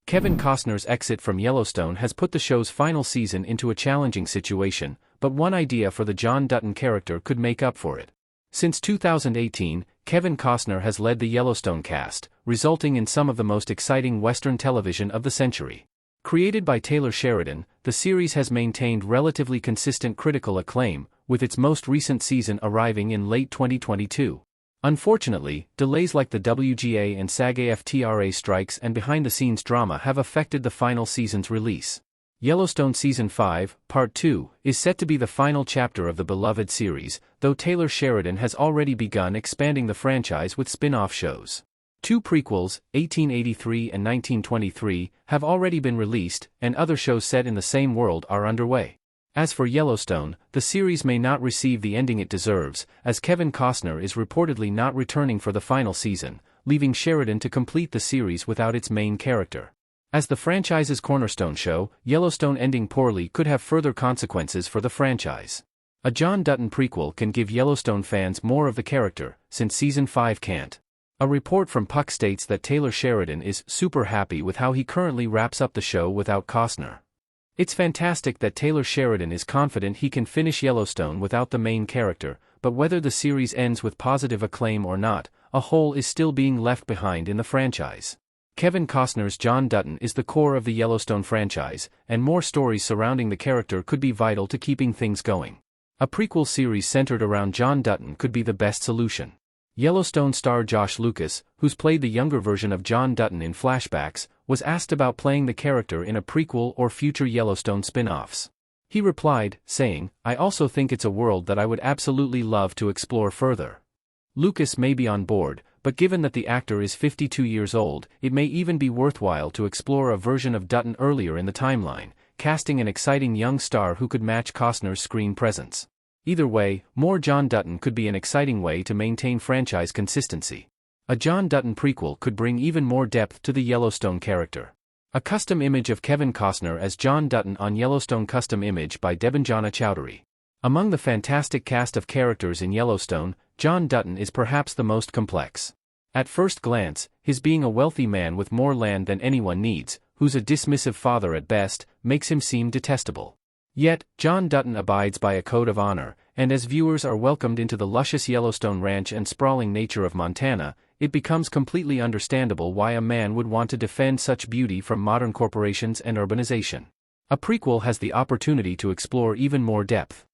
Kevin Costner's exit from Yellowstone has put the show's final season into a challenging situation, but one idea for the John Dutton character could make up for it. Since 2018, Kevin Costner has led the Yellowstone cast, resulting in some of the most exciting Western television of the century. Created by Taylor Sheridan, the series has maintained relatively consistent critical acclaim, with its most recent season arriving in late 2022. Unfortunately, delays like the WGA and SAG-AFTRA strikes and behind-the-scenes drama have affected the final season's release. Yellowstone Season 5, Part 2, is set to be the final chapter of the beloved series, though Taylor Sheridan has already begun expanding the franchise with spin-off shows. Two prequels, 1883 and 1923, have already been released, and other shows set in the same world are underway. As for Yellowstone, the series may not receive the ending it deserves, as Kevin Costner is reportedly not returning for the final season, leaving Sheridan to complete the series without its main character. As the franchise's cornerstone show, Yellowstone ending poorly could have further consequences for the franchise. A John Dutton prequel can give Yellowstone fans more of the character, since Season 5 can't. A report from Puck states that Taylor Sheridan is super happy with how he currently wraps up the show without Costner. It's fantastic that Taylor Sheridan is confident he can finish Yellowstone without the main character, but whether the series ends with positive acclaim or not, a hole is still being left behind in the franchise. Kevin Costner's John Dutton is the core of the Yellowstone franchise, and more stories surrounding the character could be vital to keeping things going. A prequel series centered around John Dutton could be the best solution. Yellowstone star Josh Lucas, who's played the younger version of John Dutton in flashbacks, was asked about playing the character in a prequel or future Yellowstone spin-offs. He replied, saying, "I also think it's a world that I would absolutely love to explore further." Lucas may be on board, but given that the actor is 52 years old, it may even be worthwhile to explore a version of Dutton earlier in the timeline, casting an exciting young star who could match Costner's screen presence. Either way, more John Dutton could be an exciting way to maintain franchise consistency. A John Dutton prequel could bring even more depth to the Yellowstone character. A custom image of Kevin Costner as John Dutton on Yellowstone. Custom image by Debanjana Chowdhury. Among the fantastic cast of characters in Yellowstone, John Dutton is perhaps the most complex. At first glance, his being a wealthy man with more land than anyone needs, who's a dismissive father at best, makes him seem detestable. Yet, John Dutton abides by a code of honor, and as viewers are welcomed into the luscious Yellowstone ranch and sprawling nature of Montana, it becomes completely understandable why a man would want to defend such beauty from modern corporations and urbanization. A prequel has the opportunity to explore even more depth.